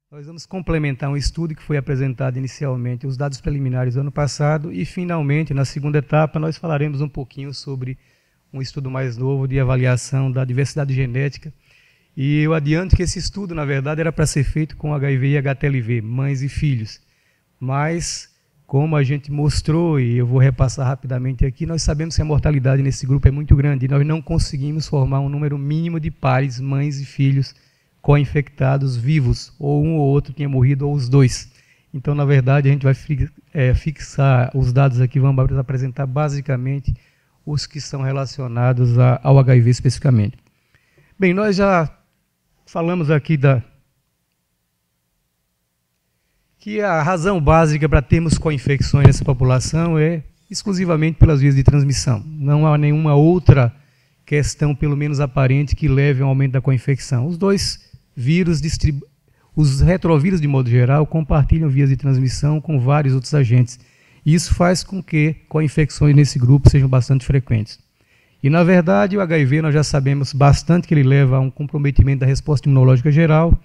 Nós vamos complementar um estudo que foi apresentado inicialmente, os dados preliminares do ano passado, e finalmente, na segunda etapa, nós falaremos um pouquinho sobre um estudo mais novo de avaliação da diversidade genética. E eu adianto que esse estudo, na verdade, era para ser feito com HIV e HTLV, mães e filhos. Mas, como a gente mostrou, e eu vou repassar rapidamente aqui, nós sabemos que a mortalidade nesse grupo é muito grande e nós não conseguimos formar um número mínimo de pares, mães e filhos, co-infectados vivos, ou um ou outro tinha morrido, ou os dois. Então, na verdade, a gente vai fixar os dados aqui, vamos apresentar basicamente os que são relacionados ao HIV especificamente. Bem, nós já falamos aqui que a razão básica para termos co-infecções nessa população é exclusivamente pelas vias de transmissão. Não há nenhuma outra questão, pelo menos aparente, que leve ao aumento da co-infecção. Os dois vírus, os retrovírus, de modo geral, compartilham vias de transmissão com vários outros agentes. Isso faz com que co-infecções nesse grupo sejam bastante frequentes. E, na verdade, o HIV nós já sabemos bastante que ele leva a um comprometimento da resposta imunológica geral,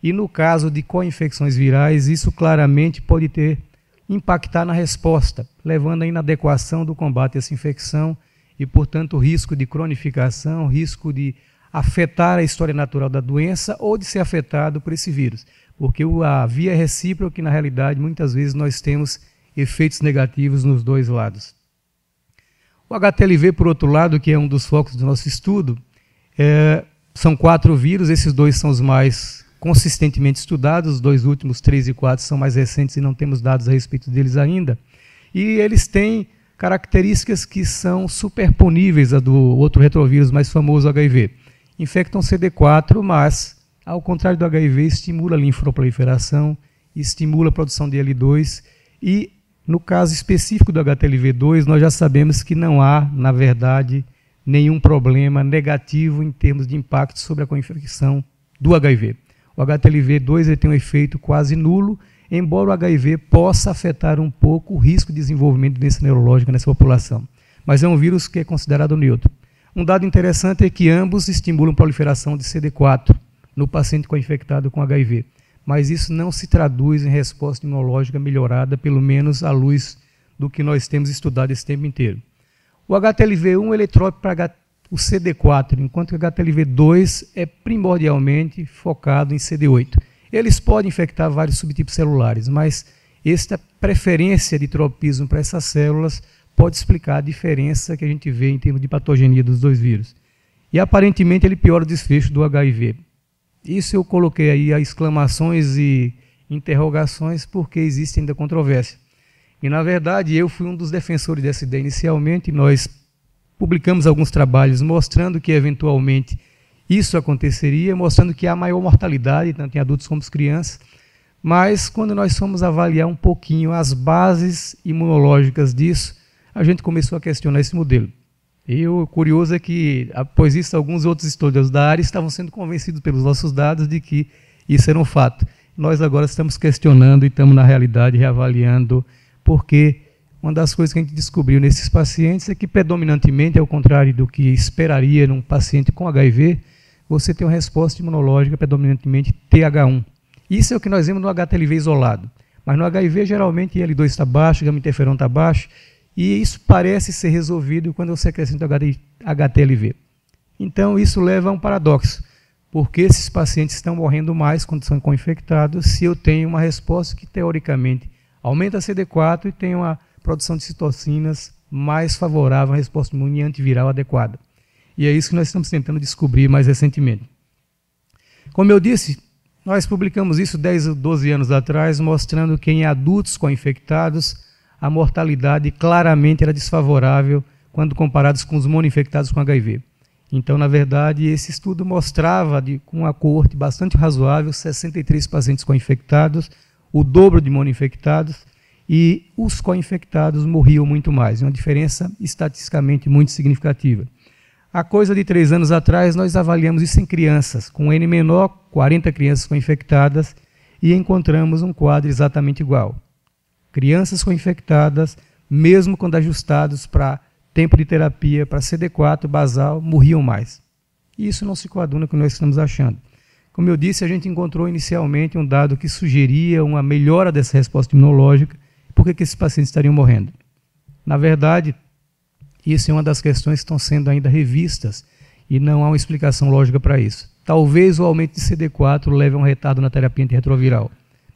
e no caso de co-infecções virais, isso claramente pode impactar na resposta, levando à inadequação do combate a essa infecção e, portanto, o risco de cronificação, risco de afetar a história natural da doença ou de ser afetado por esse vírus. Porque a via é recíproca e, na realidade, muitas vezes nós temos efeitos negativos nos dois lados. O HTLV, por outro lado, que é um dos focos do nosso estudo, são 4 vírus, esses dois são os mais consistentemente estudados, os dois últimos, 3 e 4, são mais recentes e não temos dados a respeito deles ainda. E eles têm características que são superponíveis à do outro retrovírus mais famoso, HIV. Infectam CD4, mas, ao contrário do HIV, estimula a linfoproliferação, estimula a produção de L2 e, no caso específico do HTLV2, nós já sabemos que não há, na verdade, nenhum problema negativo em termos de impacto sobre a co-infecção do HIV. O HTLV2 ele tem um efeito quase nulo, embora o HIV possa afetar um pouco o risco de desenvolvimento de doença neurológica nessa população. Mas é um vírus que é considerado neutro. Um dado interessante é que ambos estimulam a proliferação de CD4 no paciente co-infectado com HIV. Mas isso não se traduz em resposta imunológica melhorada, pelo menos à luz do que nós temos estudado esse tempo inteiro. O HTLV1 ele é trópico para o CD4, enquanto que o HTLV2 é primordialmente focado em CD8. Eles podem infectar vários subtipos celulares, mas esta preferência de tropismo para essas células pode explicar a diferença que a gente vê em termos de patogenia dos dois vírus. E aparentemente ele piora o desfecho do HIV. Isso eu coloquei aí exclamações e interrogações porque existe ainda controvérsia. E, na verdade, eu fui um dos defensores dessa ideia inicialmente. Nós publicamos alguns trabalhos mostrando que, eventualmente, isso aconteceria, mostrando que há maior mortalidade, tanto em adultos como em crianças. Mas, quando nós fomos avaliar um pouquinho as bases imunológicas disso, a gente começou a questionar esse modelo. E o curioso é que, após isso, alguns outros estudiosos da área estavam sendo convencidos pelos nossos dados de que isso era um fato. Nós agora estamos questionando e estamos, na realidade, reavaliando, porque uma das coisas que a gente descobriu nesses pacientes é que, predominantemente, ao contrário do que esperaria num paciente com HIV, você tem uma resposta imunológica predominantemente TH1. Isso é o que nós vemos no HTLV isolado. Mas no HIV, geralmente, L2 está baixo, gama-interferon está baixo, e isso parece ser resolvido quando você acrescenta HTLV. Então, isso leva a um paradoxo, porque esses pacientes estão morrendo mais quando são co-infectados se eu tenho uma resposta que, teoricamente, aumenta a CD4 e tem uma produção de citocinas mais favorável à resposta imune antiviral adequada. E é isso que nós estamos tentando descobrir mais recentemente. Como eu disse, nós publicamos isso 10 ou 12 anos atrás, mostrando que em adultos co-infectados a mortalidade claramente era desfavorável quando comparados com os monoinfectados com HIV. Então, na verdade, esse estudo mostrava, com uma coorte bastante razoável, 63 pacientes co-infectados, o dobro de monoinfectados, e os co-infectados morriam muito mais, uma diferença estatisticamente muito significativa. Há coisa de 3 anos atrás, nós avaliamos isso em crianças, com N menor, 40 crianças co-infectadas, e encontramos um quadro exatamente igual. Crianças co-infectadas, mesmo quando ajustados para tempo de terapia, para CD4 basal, morriam mais. E isso não se coaduna com o que nós estamos achando. Como eu disse, a gente encontrou inicialmente um dado que sugeria uma melhora dessa resposta imunológica. Por que esses pacientes estariam morrendo? Na verdade, isso é uma das questões que estão sendo ainda revistas e não há uma explicação lógica para isso. Talvez o aumento de CD4 leve a um retardo na terapia antirretroviral,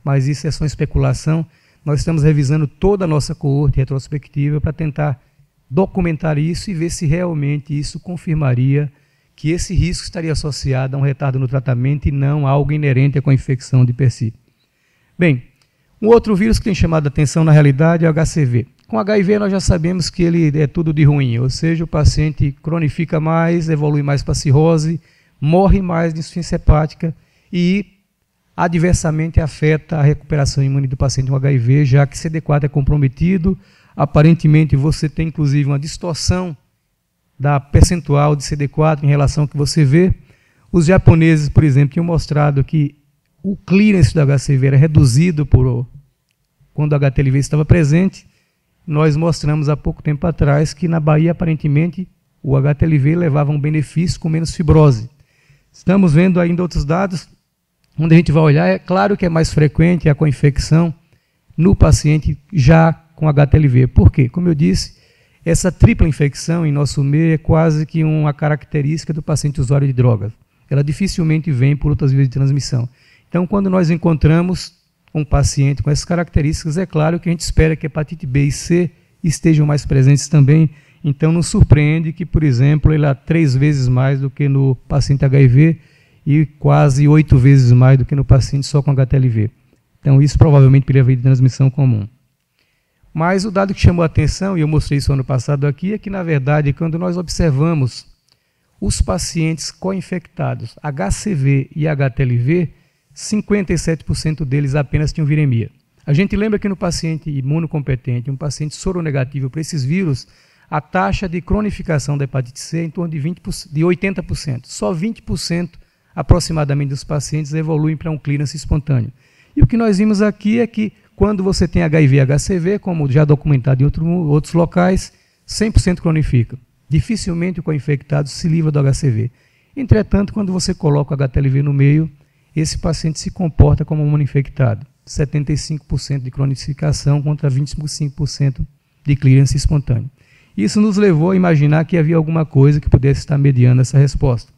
mas isso é só especulação. Nós estamos revisando toda a nossa coorte retrospectiva para tentar documentar isso e ver se realmente isso confirmaria que esse risco estaria associado a um retardo no tratamento e não a algo inerente com a infecção de per si. Bem, um outro vírus que tem chamado a atenção na realidade é o HCV. Com HIV nós já sabemos que ele é tudo de ruim, ou seja, o paciente cronifica mais, evolui mais para cirrose, morre mais de insuficiência hepática e adversamente afeta a recuperação imune do paciente com HIV, já que CD4 é comprometido. Aparentemente você tem inclusive uma distorção da percentual de CD4 em relação ao que você vê. Os japoneses, por exemplo, tinham mostrado que o clearance do HCV era reduzido quando o HTLV estava presente. Nós mostramos há pouco tempo atrás que na Bahia, aparentemente, o HTLV levava um benefício com menos fibrose. Estamos vendo ainda outros dados, onde a gente vai olhar, é claro que é mais frequente a co-infecção no paciente já com HTLV. Por quê? Como eu disse, essa tripla infecção em nosso meio é quase que uma característica do paciente usuário de drogas. Ela dificilmente vem por outras vias de transmissão. Então, quando nós encontramos um paciente com essas características, é claro que a gente espera que a hepatite B e C estejam mais presentes também. Então, não surpreende que, por exemplo, ele há 3 vezes mais do que no paciente HIV e quase 8 vezes mais do que no paciente só com HTLV. Então, isso provavelmente pela via de transmissão comum. Mas o dado que chamou a atenção, e eu mostrei isso ano passado aqui, é que, na verdade, quando nós observamos os pacientes co-infectados HCV e HTLV, 57% deles apenas tinham viremia. A gente lembra que no paciente imunocompetente, um paciente soronegativo para esses vírus, a taxa de cronificação da hepatite C é em torno de 80%. Só 20% aproximadamente dos pacientes evoluem para um clearance espontâneo. E o que nós vimos aqui é que quando você tem HIV e HCV, como já documentado em outros locais, 100% cronifica. Dificilmente o co-infectado se livra do HCV. Entretanto, quando você coloca o HTLV no meio, esse paciente se comporta como um monoinfectado. 75% de cronificação contra 25% de clearance espontâneo. Isso nos levou a imaginar que havia alguma coisa que pudesse estar mediando essa resposta.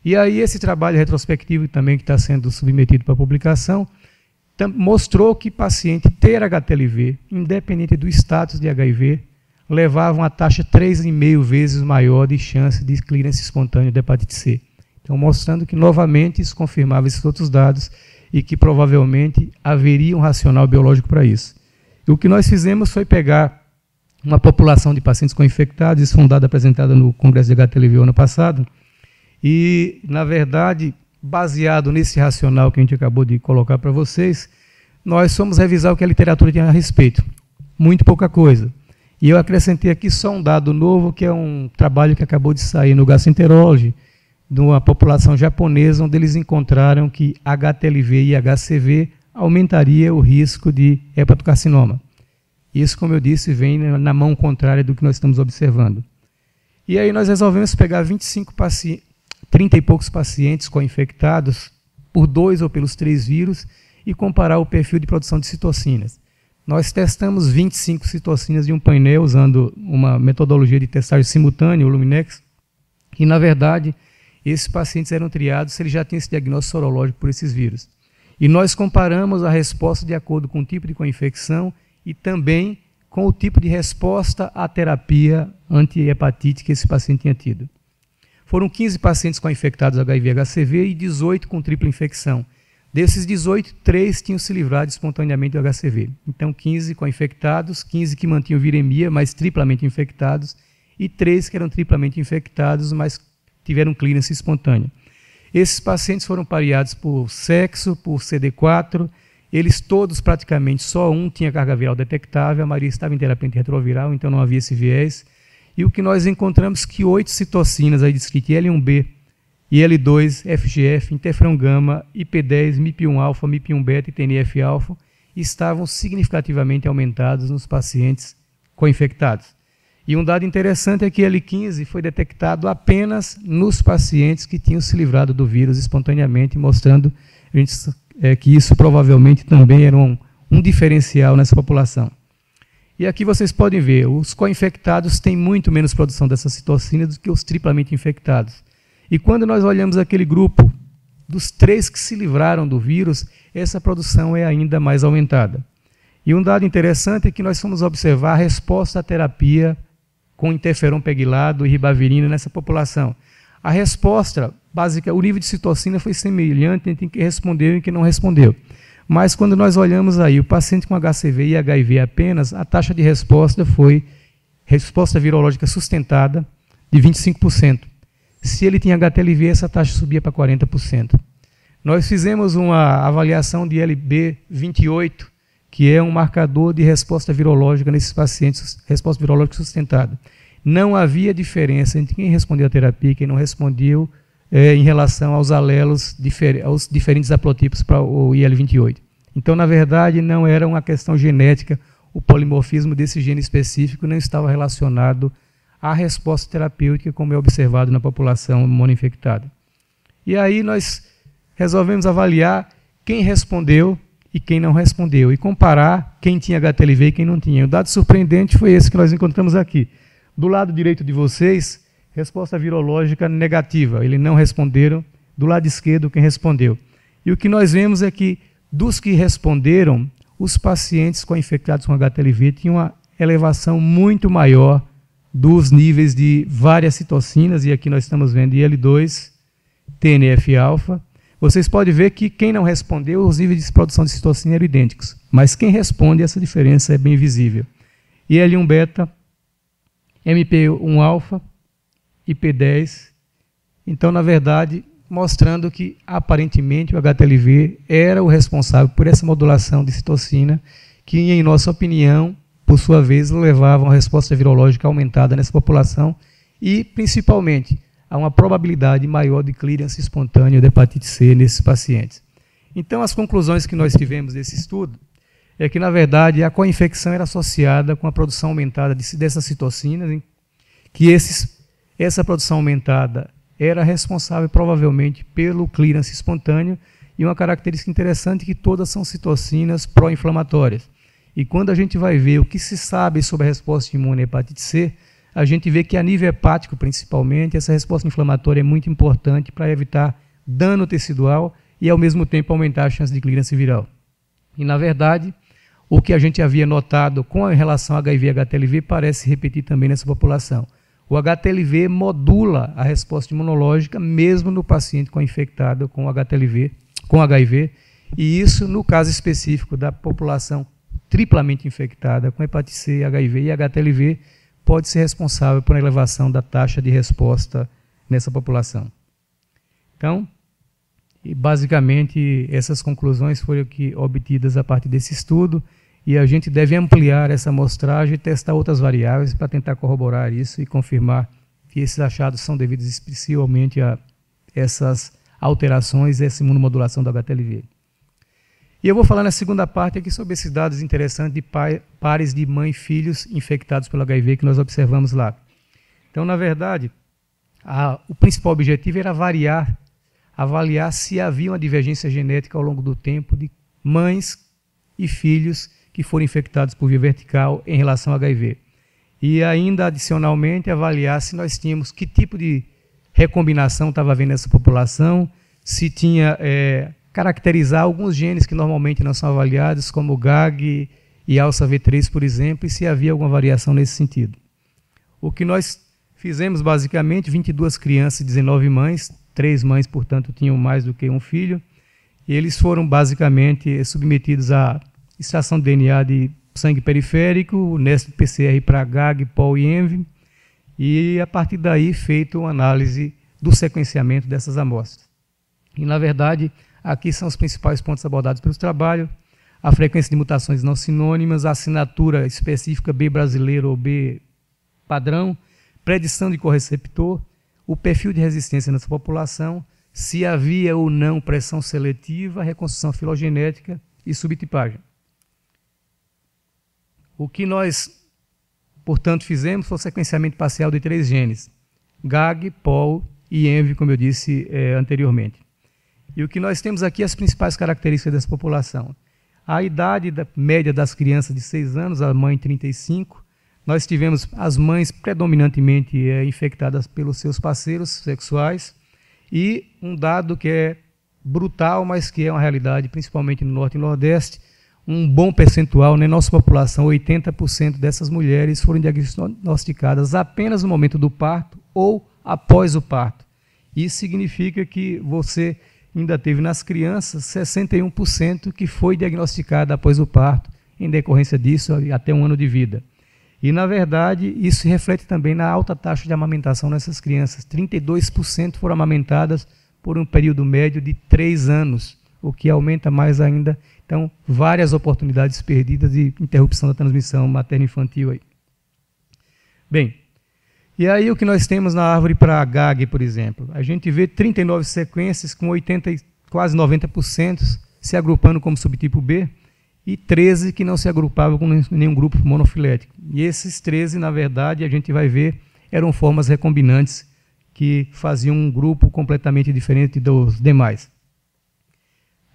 E aí esse trabalho retrospectivo também que está sendo submetido para publicação, mostrou que paciente ter HTLV, independente do status de HIV, levava uma taxa 3,5 vezes maior de chance de clearance espontâneo de hepatite C. Então, mostrando que, novamente, isso confirmava esses outros dados e que, provavelmente, haveria um racional biológico para isso. E o que nós fizemos foi pegar uma população de pacientes co-infectados, isso foi um dado apresentado no Congresso de HTLV ano passado, e, na verdade, baseado nesse racional que a gente acabou de colocar para vocês, nós fomos revisar o que a literatura tinha a respeito. Muito pouca coisa. E eu acrescentei aqui só um dado novo, que é um trabalho que acabou de sair no Gastroenterology, de uma população japonesa, onde eles encontraram que HTLV e HCV aumentaria o risco de hepatocarcinoma. Isso, como eu disse, vem na mão contrária do que nós estamos observando. E aí nós resolvemos pegar 30 e poucos pacientes co-infectados por 2 ou pelos 3 vírus e comparar o perfil de produção de citocinas. Nós testamos 25 citocinas de um painel usando uma metodologia de testagem simultânea, o Luminex, e, na verdade, esses pacientes eram triados se eles já tinham esse diagnóstico sorológico por esses vírus. E nós comparamos a resposta de acordo com o tipo de co-infecção e também com o tipo de resposta à terapia anti-hepatite que esse paciente tinha tido. Foram 15 pacientes co-infectados HIV e HCV e 18 com tripla infecção. Desses 18, 3 tinham se livrado espontaneamente do HCV. Então, 15 co-infectados, 15 que mantinham viremia, mas triplamente infectados, e 3 que eram triplamente infectados, mas tiveram clearance espontâneo. Esses pacientes foram pareados por sexo, por CD4, eles todos praticamente, só um tinha carga viral detectável, a maioria estava em terapia antirretroviral, então não havia esse viés. E o que nós encontramos que 8 citocinas aí descritas, IL1B, IL2, FGF, interferon gama, IP10, MIP1-alfa, MIP1-beta e TNF-alfa estavam significativamente aumentados nos pacientes co-infectados. E um dado interessante é que L15 foi detectado apenas nos pacientes que tinham se livrado do vírus espontaneamente, mostrando que isso provavelmente também era um diferencial nessa população. E aqui vocês podem ver, os co-infectados têm muito menos produção dessa citocina do que os triplamente infectados. E quando nós olhamos aquele grupo dos 3 que se livraram do vírus, essa produção é ainda mais aumentada. E um dado interessante é que nós fomos observar a resposta à terapia com interferon pegilado e ribavirina nessa população. A resposta básica, o nível de citocina foi semelhante entre quem respondeu e quem não respondeu. Mas quando nós olhamos aí o paciente com HCV e HIV apenas, a taxa de resposta foi resposta virológica sustentada de 25%. Se ele tinha HTLV, essa taxa subia para 40%. Nós fizemos uma avaliação de LB28, que é um marcador de resposta virológica nesses pacientes, resposta virológica sustentada. Não havia diferença entre quem respondeu à terapia e quem não respondeu em relação aos alelos, aos diferentes haplotipos para o IL-28. Então, na verdade, não era uma questão genética, o polimorfismo desse gene específico não estava relacionado à resposta terapêutica, como é observado na população monoinfectada. E aí nós resolvemos avaliar quem respondeu e quem não respondeu, e comparar quem tinha HTLV e quem não tinha. O dado surpreendente foi esse que nós encontramos aqui. Do lado direito de vocês, resposta virológica negativa, eles não responderam. Do lado esquerdo, quem respondeu. E o que nós vemos é que, dos que responderam, os pacientes infectados com HTLV tinham uma elevação muito maior dos níveis de várias citocinas, e aqui nós estamos vendo IL-2, TNF-alfa. Vocês podem ver que quem não respondeu, os níveis de produção de citocina eram idênticos, mas quem responde, essa diferença é bem visível. IL-1-beta, MP1-alfa, IP10. Então, na verdade, mostrando que, aparentemente, o HTLV era o responsável por essa modulação de citocina, que, em nossa opinião, por sua vez, levava a uma resposta virológica aumentada nessa população e, principalmente, a uma probabilidade maior de clearance espontâneo de hepatite C nesses pacientes. Então, as conclusões que nós tivemos desse estudo é que, na verdade, a co-infecção era associada com a produção aumentada dessas citocinas, que essa produção aumentada era responsável, provavelmente, pelo clearance espontâneo, e uma característica interessante é que todas são citocinas pró-inflamatórias. E quando a gente vai ver o que se sabe sobre a resposta imune à hepatite C, a gente vê que a nível hepático, principalmente, essa resposta inflamatória é muito importante para evitar dano tecidual e, ao mesmo tempo, aumentar a chance de clearance viral. E, na verdade, o que a gente havia notado com relação ao HIV e HTLV parece repetir também nessa população. O HTLV modula a resposta imunológica mesmo no paciente infectado com HTLV, com HIV, e isso, no caso específico da população triplamente infectada com hepatite C, HIV e HTLV, pode ser responsável por elevação da taxa de resposta nessa população. Então, basicamente, essas conclusões foram obtidas a partir desse estudo, e a gente deve ampliar essa amostragem e testar outras variáveis para tentar corroborar isso e confirmar que esses achados são devidos especialmente a essas alterações, essa imunomodulação do HTLV. E eu vou falar na segunda parte aqui sobre esses dados interessantes de pares de mãe e filhos infectados pelo HIV que nós observamos lá. Então, na verdade, o principal objetivo era avaliar se havia uma divergência genética ao longo do tempo de mães e filhos que foram infectados por via vertical em relação ao HIV. E ainda, adicionalmente, avaliar se nós tínhamos que tipo de recombinação estava havendo nessa população, se tinha caracterizar alguns genes que normalmente não são avaliados, como o GAG e ALSA-V3, por exemplo, e se havia alguma variação nesse sentido. O que nós fizemos, basicamente, 22 crianças e 19 mães, 3 mães, portanto, tinham mais do que um filho, e eles foram, basicamente, submetidos à extração de DNA de sangue periférico, o NEST-PCR para GAG, POL e ENV, e, a partir daí, feito uma análise do sequenciamento dessas amostras. E, na verdade, aqui são os principais pontos abordados pelo trabalho: a frequência de mutações não sinônimas, a assinatura específica B brasileiro ou B padrão, predição de correceptor, o perfil de resistência nessa população, se havia ou não pressão seletiva, reconstrução filogenética e subtipagem. O que nós portanto, fizemos foi o sequenciamento parcial de 3 genes, GAG, POL e ENV, como eu disse anteriormente. E o que nós temos aqui as principais características dessa população. A idade média das crianças de 6 anos, a mãe 35, nós tivemos as mães predominantemente infectadas pelos seus parceiros sexuais, e um dado que é brutal, mas que é uma realidade, principalmente no Norte e Nordeste, um bom percentual, na nossa população, 80% dessas mulheres foram diagnosticadas apenas no momento do parto ou após o parto. Isso significa que você ainda teve nas crianças 61% que foi diagnosticada após o parto, em decorrência disso, até 1 ano de vida. E, na verdade, isso se reflete também na alta taxa de amamentação nessas crianças. 32% foram amamentadas por um período médio de 3 anos, o que aumenta mais ainda. Então, várias oportunidades perdidas de interrupção da transmissão materno-infantil aí. Bem, e aí o que nós temos na árvore para GAG, por exemplo? A gente vê 39 sequências com 80, quase 90% se agrupando como subtipo B e 13 que não se agrupavam com nenhum grupo monofilético. E esses 13, na verdade, a gente vai ver, eram formas recombinantes que faziam um grupo completamente diferente dos demais.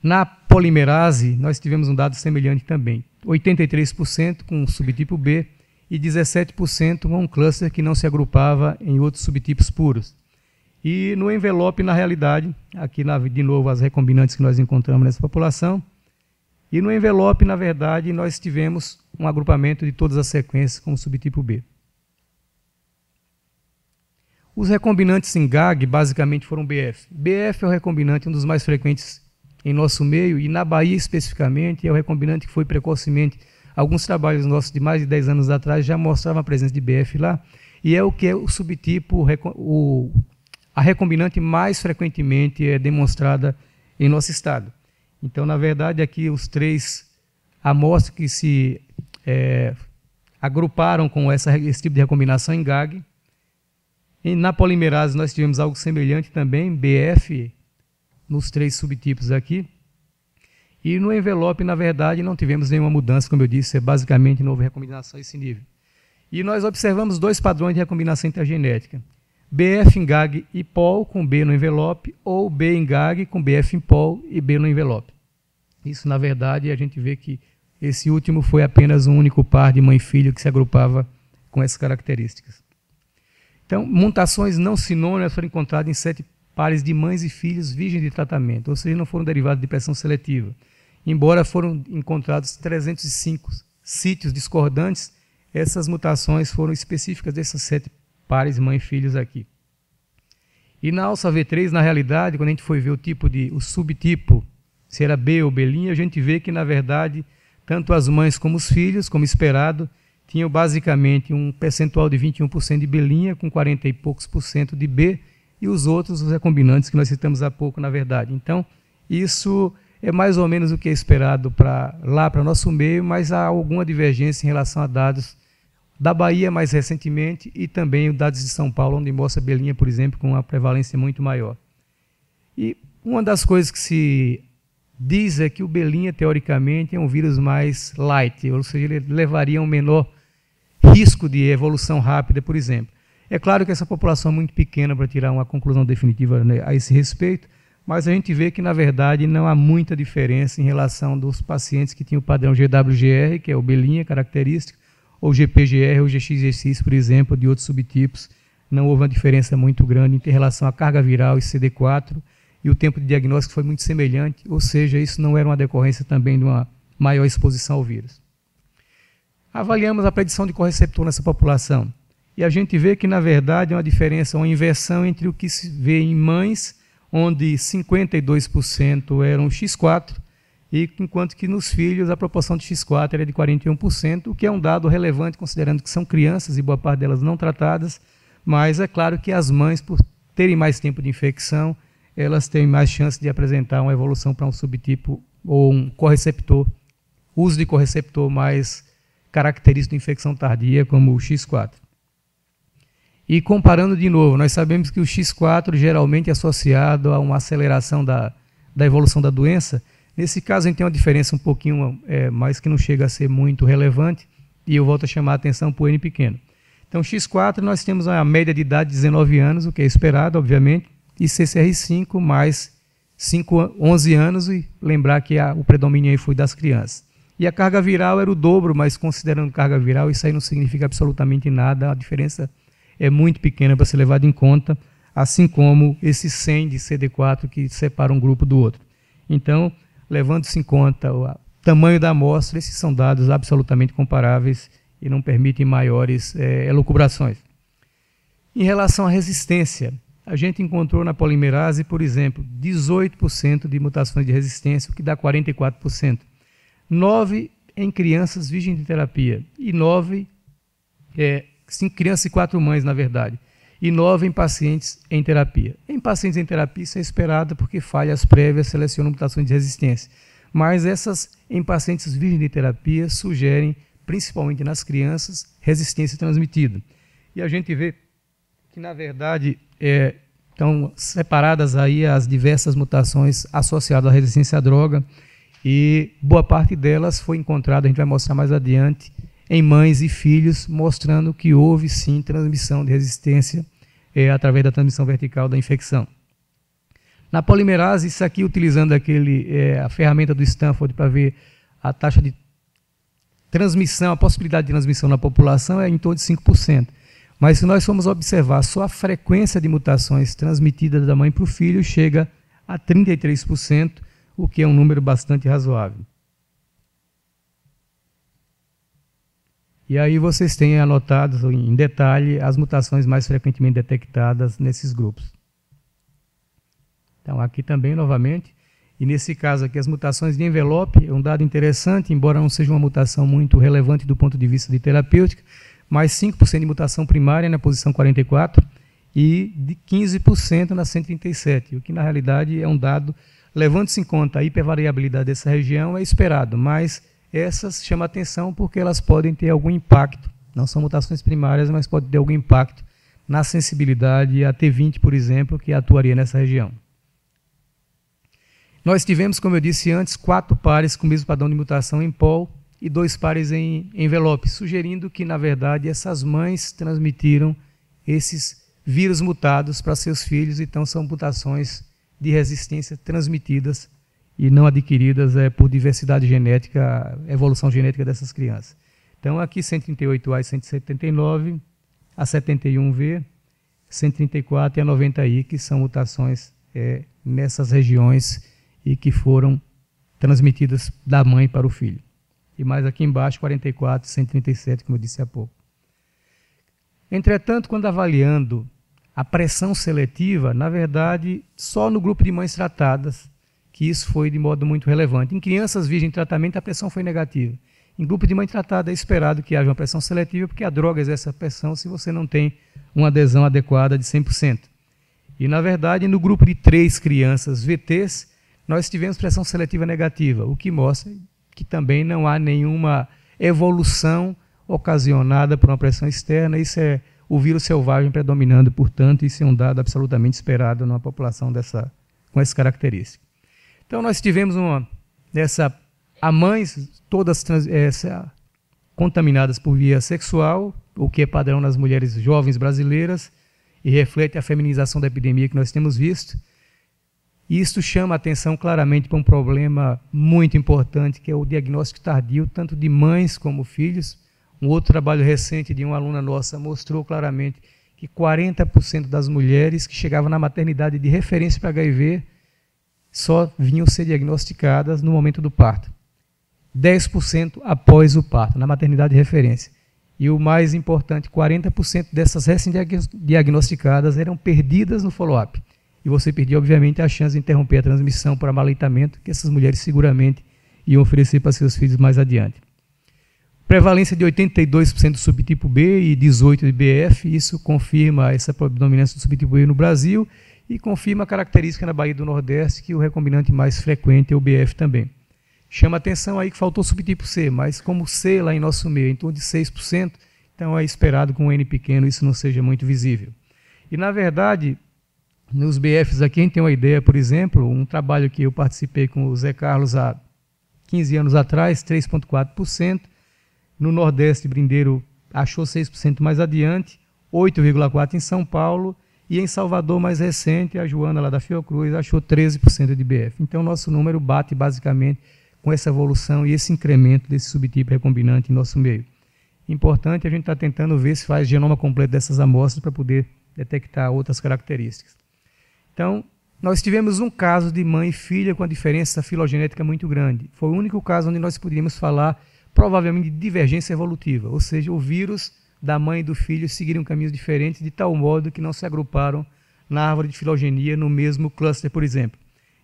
Na polimerase, nós tivemos um dado semelhante também. 83% com o subtipo B e 17% com um cluster que não se agrupava em outros subtipos puros. E no envelope, na realidade, aqui de novo as recombinantes que nós encontramos nessa população, e no envelope, na verdade, nós tivemos um agrupamento de todas as sequências com o subtipo B. Os recombinantes em GAG basicamente foram BF. BF é o recombinante, um dos mais frequentes em nosso meio, e na Bahia especificamente é o recombinante que foi precocemente. Alguns trabalhos nossos de mais de 10 anos atrás já mostravam a presença de BF lá, e é o que é o subtipo, a recombinante mais frequentemente demonstrada em nosso estado. Então, na verdade, aqui os 3 amostras que se agruparam com esse tipo de recombinação em GAG. E na polimerase nós tivemos algo semelhante também, BF, nos 3 subtipos aqui. E no envelope, na verdade, não tivemos nenhuma mudança, como eu disse, é basicamente nova recombinação a esse nível. E nós observamos 2 padrões de recombinação intergenética. BF em GAG e POL com B no envelope, ou B em GAG com BF em POL e B no envelope. Isso, na verdade, a gente vê que esse último foi apenas um único par de mãe e filho que se agrupava com essas características. Então, mutações não sinônimas foram encontradas em 7 pares de mães e filhos virgens de tratamento, ou seja, não foram derivados de pressão seletiva. Embora foram encontrados 305 sítios discordantes, essas mutações foram específicas desses 7 pares de mãe e filhos aqui. E na alça V3, na realidade, quando a gente foi ver o subtipo, se era B ou B', a gente vê que, na verdade, tanto as mães como os filhos, como esperado, tinham basicamente um percentual de 21% de B', com 40 e poucos por cento de B, e os outros, os recombinantes que nós citamos há pouco, na verdade. Então, isso é mais ou menos o que é esperado lá para nosso meio, mas há alguma divergência em relação a dados da Bahia mais recentemente e também os dados de São Paulo, onde mostra B', por exemplo, com uma prevalência muito maior. E uma das coisas que se diz é que o B', teoricamente, é um vírus mais light, ou seja, ele levaria um menor risco de evolução rápida, por exemplo. É claro que essa população é muito pequena para tirar uma conclusão definitiva, né, a esse respeito, mas a gente vê que, na verdade, não há muita diferença em relação dos pacientes que tinham o padrão GWGR, que é o B' característico, ou GPGR ou GXGX, por exemplo, de outros subtipos. Não houve uma diferença muito grande em relação à carga viral e CD4, e o tempo de diagnóstico foi muito semelhante, ou seja, isso não era uma decorrência também de uma maior exposição ao vírus. Avaliamos a predição de correceptor nessa população, e a gente vê que, na verdade, é uma diferença, uma inversão entre o que se vê em mães, onde 52% eram X4, enquanto que nos filhos a proporção de X4 era de 41%, o que é um dado relevante, considerando que são crianças e boa parte delas não tratadas, mas é claro que as mães, por terem mais tempo de infecção, elas têm mais chance de apresentar uma evolução para um subtipo ou um correceptor, uso de correceptor mais característico de infecção tardia, como o X4. E comparando de novo, nós sabemos que o X4 geralmente é associado a uma aceleração da evolução da doença. Nesse caso, a gente tem uma diferença um pouquinho mais que não chega a ser muito relevante, e eu volto a chamar a atenção para o N pequeno. Então, X4, nós temos a média de idade de 19 anos, o que é esperado, obviamente, e CCR5 mais 11 anos, e lembrar que o predomínio aí foi das crianças. E a carga viral era o dobro, mas considerando carga viral, isso aí não significa absolutamente nada, a diferença é muito pequena para ser levada em conta, assim como esse 100 de CD4 que separa um grupo do outro. Então, levando-se em conta o tamanho da amostra, esses são dados absolutamente comparáveis e não permitem maiores elucubrações. Em relação à resistência, a gente encontrou na polimerase, por exemplo, 18% de mutações de resistência, o que dá 44%. 9 em crianças virgens de terapia, e 9, 5 crianças e 4 mães, na verdade, e 9 em pacientes em terapia. Em pacientes em terapia, isso é esperado porque falhas prévias selecionam mutações de resistência. Mas essas em pacientes virgens de terapia sugerem, principalmente nas crianças, resistência transmitida. E a gente vê que, na verdade, estão separadas aí as diversas mutações associadas à resistência à droga, e boa parte delas foi encontrada, a gente vai mostrar mais adiante, em mães e filhos, mostrando que houve sim transmissão de resistência através da transmissão vertical da infecção. Na polimerase, isso aqui utilizando a ferramenta do Stanford para ver a taxa de transmissão, a possibilidade de transmissão na população é em torno de 5%. Mas se nós formos observar só a frequência de mutações transmitidas da mãe para o filho, chega a 33%, o que é um número bastante razoável. E aí vocês têm anotados em detalhe as mutações mais frequentemente detectadas nesses grupos. Então aqui também, novamente, e nesse caso aqui as mutações de envelope, é um dado interessante, embora não seja uma mutação muito relevante do ponto de vista de terapêutica, mais 5% de mutação primária na posição 44 e de 15% na 137, o que na realidade é um dado, levando-se em conta a hipervariabilidade dessa região, é esperado, mas essas chamam atenção porque elas podem ter algum impacto, não são mutações primárias, mas podem ter algum impacto na sensibilidade a T20, por exemplo, que atuaria nessa região. Nós tivemos, como eu disse antes, 4 pares com o mesmo padrão de mutação em POL e 2 pares em envelope, sugerindo que, na verdade, essas mães transmitiram esses vírus mutados para seus filhos, então são mutações de resistência transmitidas e não adquiridas por diversidade genética, evolução genética dessas crianças. Então, aqui 138A e 179, a 71V, 134 e a 90I, que são mutações nessas regiões e que foram transmitidas da mãe para o filho. E mais aqui embaixo, 44 e 137, como eu disse há pouco. Entretanto, quando avaliando a pressão seletiva, na verdade, só no grupo de mães tratadas, que isso foi de modo muito relevante. Em crianças virgens em tratamento, a pressão foi negativa. Em grupo de mãe tratada, é esperado que haja uma pressão seletiva, porque a droga exerce a pressão se você não tem uma adesão adequada de 100%. E, na verdade, no grupo de 3 crianças VTs, nós tivemos pressão seletiva negativa, o que mostra que também não há nenhuma evolução ocasionada por uma pressão externa. Isso é o vírus selvagem predominando, portanto, isso é um dado absolutamente esperado numa população com essa característica. Então, nós tivemos mães todas contaminadas por via sexual, o que é padrão nas mulheres jovens brasileiras e reflete a feminização da epidemia que nós temos visto. E isso chama a atenção claramente para um problema muito importante, que é o diagnóstico tardio, tanto de mães como filhos. Um outro trabalho recente de uma aluna nossa mostrou claramente que 40% das mulheres que chegavam na maternidade de referência para HIV só vinham ser diagnosticadas no momento do parto. 10% após o parto, na maternidade de referência. E o mais importante, 40% dessas recém-diagnosticadas eram perdidas no follow-up. E você perdia, obviamente, a chance de interromper a transmissão por amaleitamento, que essas mulheres seguramente iam oferecer para seus filhos mais adiante. Prevalência de 82% do subtipo B e 18% de BF, isso confirma essa predominância do subtipo B no Brasil e confirma a característica na Bahia do Nordeste, que o recombinante mais frequente é o BF também. Chama atenção aí que faltou o subtipo C, mas como C lá em nosso meio é em torno de 6%, então é esperado que com um N pequeno isso não seja muito visível. E, na verdade, nos BFs aqui, a gente tem uma ideia, por exemplo, um trabalho que eu participei com o Zé Carlos há 15 anos atrás, 3,4%, No Nordeste, Brindeiro achou 6% mais adiante, 8,4% em São Paulo, e em Salvador, mais recente, a Joana lá da Fiocruz achou 13% de IBF. Então, nosso número bate basicamente com essa evolução e esse incremento desse subtipo recombinante em nosso meio. Importante, a gente está tentando ver se faz genoma completo dessas amostras para poder detectar outras características. Então, nós tivemos um caso de mãe e filha com a diferença filogenética muito grande. Foi o único caso onde nós poderíamos falar, provavelmente, de divergência evolutiva, ou seja, o vírus da mãe e do filho seguiriam caminhos diferentes de tal modo que não se agruparam na árvore de filogenia no mesmo cluster, por exemplo.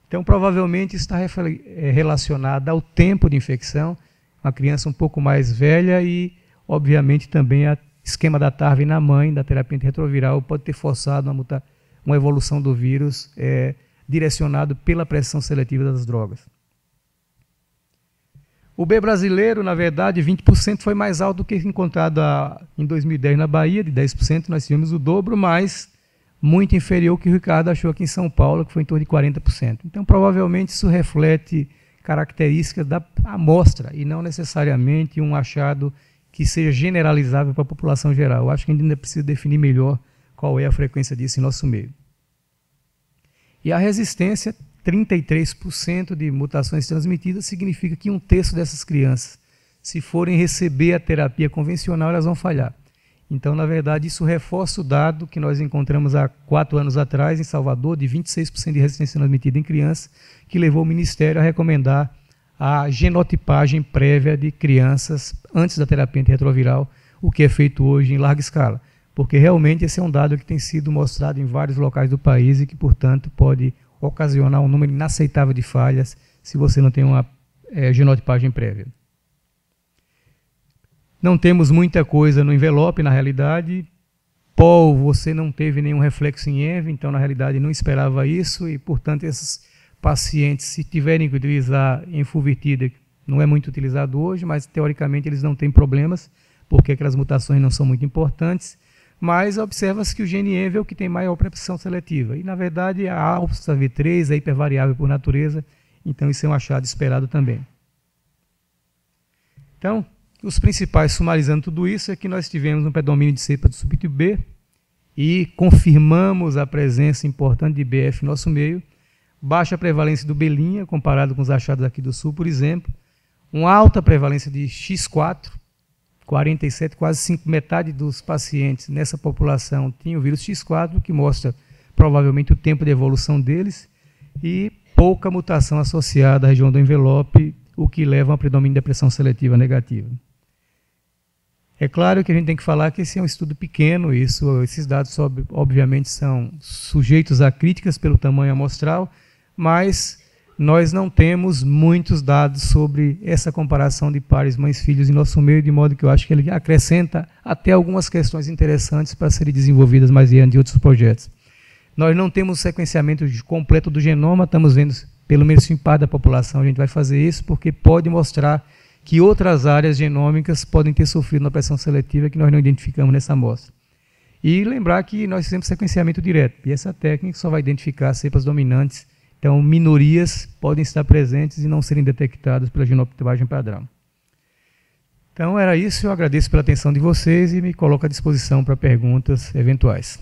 Então, provavelmente, está relacionado ao tempo de infecção, uma criança um pouco mais velha e, obviamente, também o esquema da TARV na mãe, da terapia antirretroviral, pode ter forçado uma evolução do vírus direcionado pela pressão seletiva das drogas. O B brasileiro, na verdade, 20% foi mais alto do que encontrado em 2010 na Bahia, de 10% nós tivemos o dobro, mas muito inferior ao que o Ricardo achou aqui em São Paulo, que foi em torno de 40%. Então, provavelmente, isso reflete características da amostra e não necessariamente um achado que seja generalizável para a população geral. Eu acho que ainda precisa definir melhor qual é a frequência disso em nosso meio. E a resistência, 33% de mutações transmitidas, significa que 1/3 dessas crianças, se forem receber a terapia convencional, elas vão falhar. Então, na verdade, isso reforça o dado que nós encontramos há 4 anos atrás em Salvador, de 26% de resistência transmitida em crianças, que levou o Ministério a recomendar a genotipagem prévia de crianças antes da terapia antirretroviral, o que é feito hoje em larga escala. Porque realmente esse é um dado que tem sido mostrado em vários locais do país e que, portanto, pode ocasionar um número inaceitável de falhas se você não tem uma genotipagem prévia. Não temos muita coisa no envelope, na realidade. POL, você não teve nenhum reflexo em ENV, então, na realidade, não esperava isso e, portanto, esses pacientes, se tiverem que utilizar enfuvirtida, não é muito utilizado hoje, mas, teoricamente, eles não têm problemas, porque aquelas mutações não são muito importantes. Mas observa-se que o gene ENV é o que tem maior pressão seletiva. E, na verdade, a alfa V3 é hipervariável por natureza, então isso é um achado esperado também. Então, os principais, sumarizando tudo isso, é que nós tivemos um predomínio de cepa do subtipo B e confirmamos a presença importante de IBF no nosso meio, baixa prevalência do B' comparado com os achados aqui do Sul, por exemplo, uma alta prevalência de X4, 47, quase 5, metade dos pacientes nessa população tinham o vírus X4, que mostra provavelmente o tempo de evolução deles, e pouca mutação associada à região do envelope, o que leva a um predomínio de pressão seletiva negativa. É claro que a gente tem que falar que esse é um estudo pequeno, esses dados obviamente são sujeitos a críticas pelo tamanho amostral, mas nós não temos muitos dados sobre essa comparação de pares mães-filhos em nosso meio, de modo que eu acho que ele acrescenta até algumas questões interessantes para serem desenvolvidas mais adiante em outros projetos. Nós não temos sequenciamento completo do genoma, estamos vendo pelo menos em parte da população, a gente vai fazer isso porque pode mostrar que outras áreas genômicas podem ter sofrido uma pressão seletiva que nós não identificamos nessa amostra. E lembrar que nós fizemos sequenciamento direto, e essa técnica só vai identificar cepas dominantes, então minorias podem estar presentes e não serem detectadas pela genotipagem padrão. Então era isso, eu agradeço pela atenção de vocês e me coloco à disposição para perguntas eventuais.